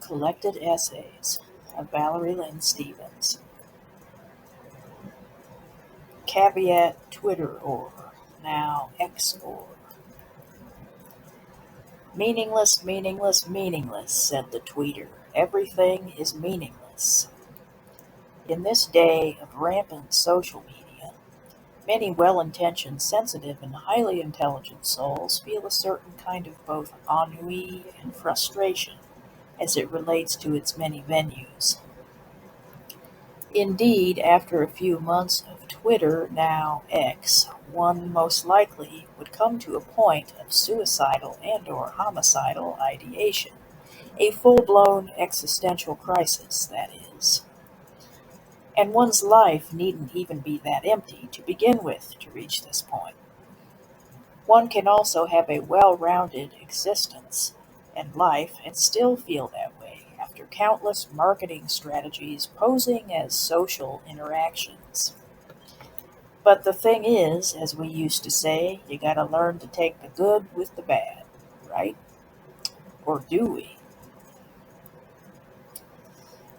Collected Essays of Valerie Lynn Stevens. Caveat Twitter or, now X or. Meaningless, meaningless, meaningless, said the tweeter. Everything is meaningless. In this day of rampant social media, many well-intentioned, sensitive, and highly intelligent souls feel a certain kind of both ennui and frustration as it relates to its many venues. Indeed, after a few months of Twitter, now X, one most likely would come to a point of suicidal and/or homicidal ideation, a full-blown existential crisis, that is. And one's life needn't even be that empty to begin with to reach this point. One can also have a well-rounded existence and life and still feel that way after countless marketing strategies posing as social interactions. But the thing is, as we used to say, you gotta learn to take the good with the bad, right? Or do we?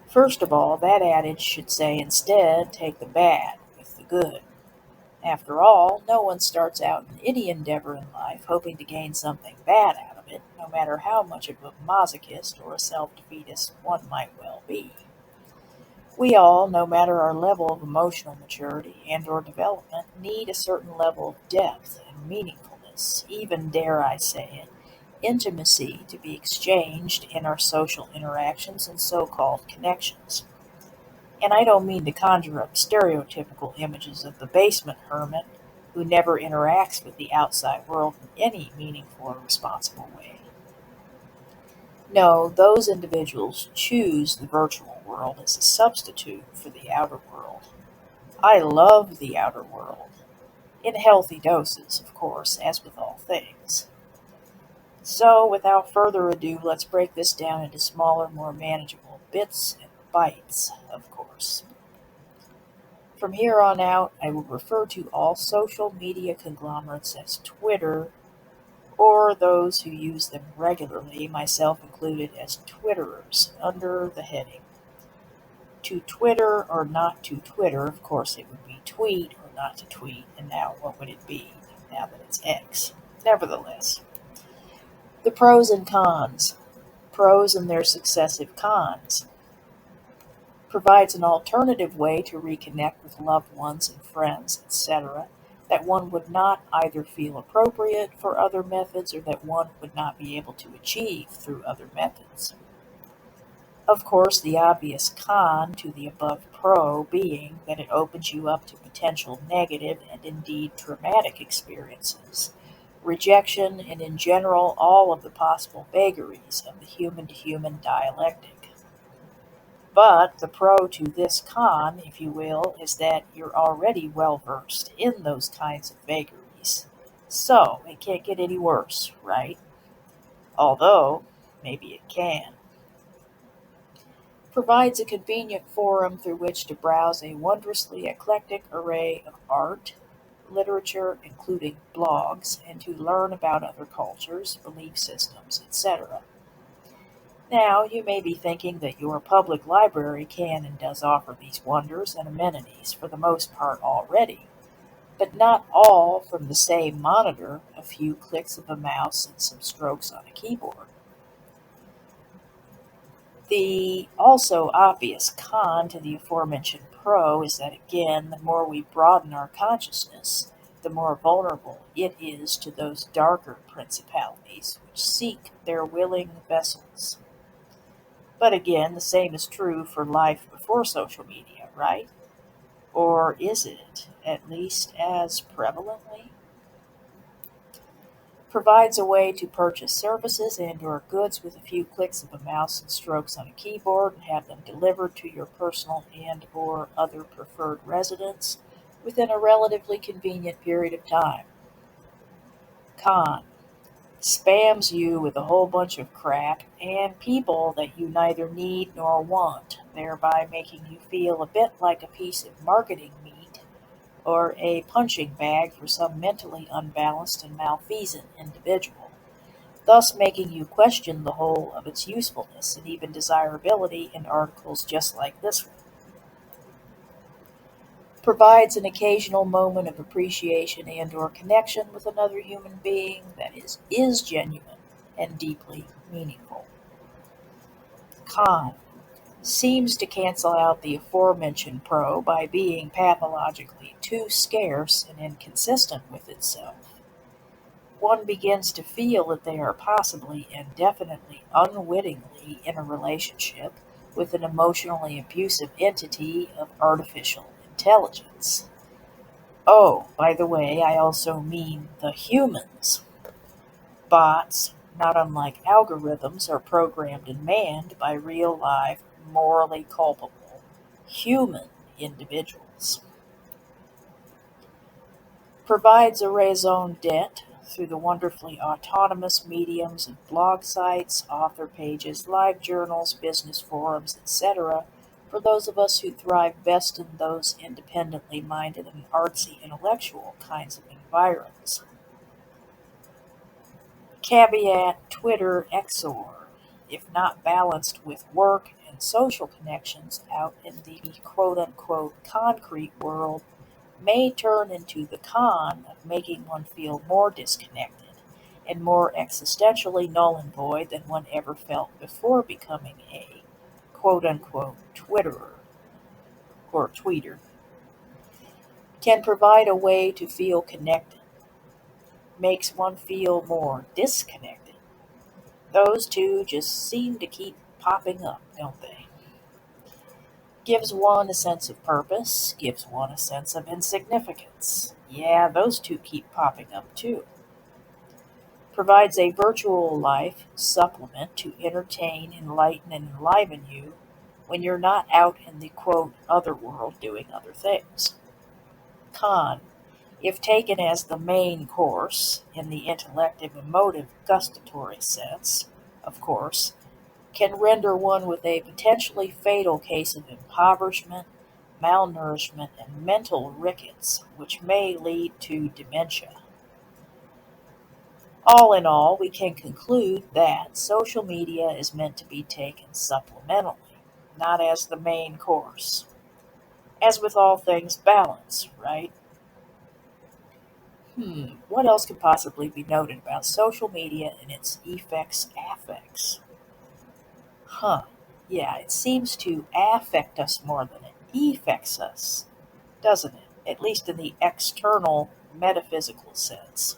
First of all, that adage should say instead, take the bad with the good. After all, no one starts out in any endeavor in life hoping to gain something bad out of it, no matter how much of a masochist or a self-defeatist one might well be. We all, no matter our level of emotional maturity and/or development, need a certain level of depth and meaningfulness, even, dare I say it, intimacy to be exchanged in our social interactions and so-called connections. And I don't mean to conjure up stereotypical images of the basement hermit who never interacts with the outside world in any meaningful or responsible way. No, those individuals choose the virtual world as a substitute for the outer world. I love the outer world, in healthy doses, of course, as with all things. So, without further ado, let's break this down into smaller, more manageable bits and bytes, of course. From here on out, I will refer to all social media conglomerates as Twitter, or those who use them regularly, myself included, as Twitterers, under the heading to Twitter or not to Twitter. Of course, it would be tweet or not to tweet, and now what would it be now that it's X? Nevertheless, the pros and cons. Pros and their successive cons. Provides an alternative way to reconnect with loved ones and friends, etc., that one would not either feel appropriate for other methods or that one would not be able to achieve through other methods. Of course, the obvious con to the above pro being that it opens you up to potential negative and indeed traumatic experiences, rejection, and in general all of the possible vagaries of the human-to-human dialectic. But the pro to this con, if you will, is that you're already well versed in those kinds of vagaries. So, it can't get any worse, right? Although, maybe it can. Provides a convenient forum through which to browse a wondrously eclectic array of art, literature, including blogs, and to learn about other cultures, belief systems, etc. Now, you may be thinking that your public library can and does offer these wonders and amenities for the most part already, but not all from the same monitor, a few clicks of a mouse and some strokes on a keyboard. The also obvious con to the aforementioned pro is that, again, the more we broaden our consciousness, the more vulnerable it is to those darker principalities which seek their willing vessels. But again, the same is true for life before social media, right? Or is it, at least as prevalently? Provides a way to purchase services and/or goods with a few clicks of a mouse and strokes on a keyboard and have them delivered to your personal and/or other preferred residence within a relatively convenient period of time. Con. Spams you with a whole bunch of crap and people that you neither need nor want, thereby making you feel a bit like a piece of marketing meat or a punching bag for some mentally unbalanced and malfeasant individual. thus making you question the whole of its usefulness and even desirability in articles just like this one. Provides an occasional moment of appreciation and or connection with another human being that is genuine and deeply meaningful. Con. Seems to cancel out the aforementioned pro by being pathologically too scarce and inconsistent with itself. One begins to feel that they are possibly and definitely unwittingly in a relationship with an emotionally abusive entity of artificial intelligence. Oh, by the way, I also mean the humans. Bots, not unlike algorithms, are programmed and manned by real live, morally culpable human individuals. Provides a raison d'etre through the wonderfully autonomous mediums of blog sites, author pages, live journals, business forums, etc., for those of us who thrive best in those independently minded and artsy intellectual kinds of environs. Caveat Twitter XOR, if not balanced with work and social connections out in the quote unquote concrete world, may turn into the con of making one feel more disconnected and more existentially null and void than one ever felt before becoming a quote unquote Twitterer or tweeter. Can provide a way to feel connected, makes one feel more disconnected. Those two just seem to keep popping up, don't they? Gives one a sense of purpose, gives one a sense of insignificance. Yeah, those two keep popping up too. Provides a virtual life supplement to entertain, enlighten, and enliven you when you're not out in the quote other world doing other things. Con. If taken as the main course, in the intellective emotive gustatory sense, of course, can render one with a potentially fatal case of impoverishment, malnourishment, and mental rickets, which may lead to dementia. All in all, we can conclude that social media is meant to be taken supplementally, not as the main course. As with all things, balance, right? What else could possibly be noted about social media and its effects affects? Huh. Yeah, it seems to affect us more than it affects us, doesn't it? At least in the external metaphysical sense.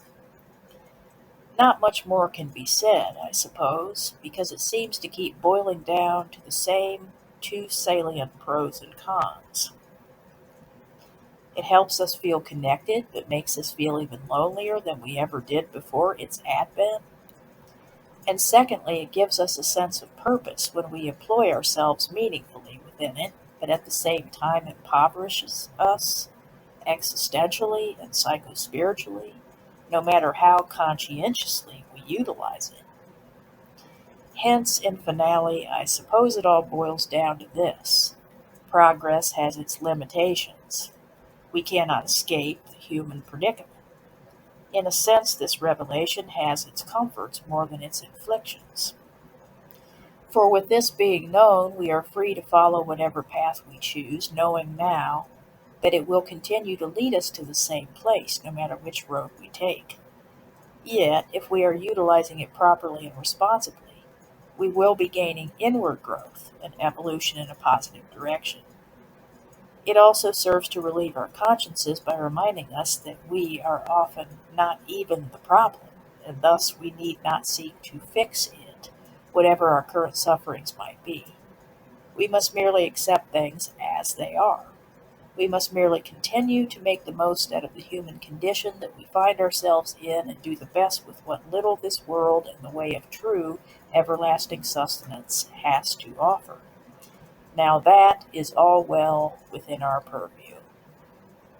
Not much more can be said, I suppose, because it seems to keep boiling down to the same two salient pros and cons. It helps us feel connected, but makes us feel even lonelier than we ever did before its advent. And secondly, it gives us a sense of purpose when we employ ourselves meaningfully within it, but at the same time impoverishes us existentially and psychospiritually, no matter how conscientiously we utilize it. Hence, in finale, I suppose it all boils down to this: progress has its limitations. We cannot escape the human predicament. In a sense, this revelation has its comforts more than its inflictions. For with this being known, we are free to follow whatever path we choose, knowing now that it will continue to lead us to the same place, no matter which road we take. Yet, if we are utilizing it properly and responsibly, we will be gaining inward growth and evolution in a positive direction. It also serves to relieve our consciences by reminding us that we are often not even the problem, and thus we need not seek to fix it, whatever our current sufferings might be. We must merely accept things as they are. We must merely continue to make the most out of the human condition that we find ourselves in and do the best with what little this world in the way of true, everlasting sustenance has to offer. Now that is all well within our purview.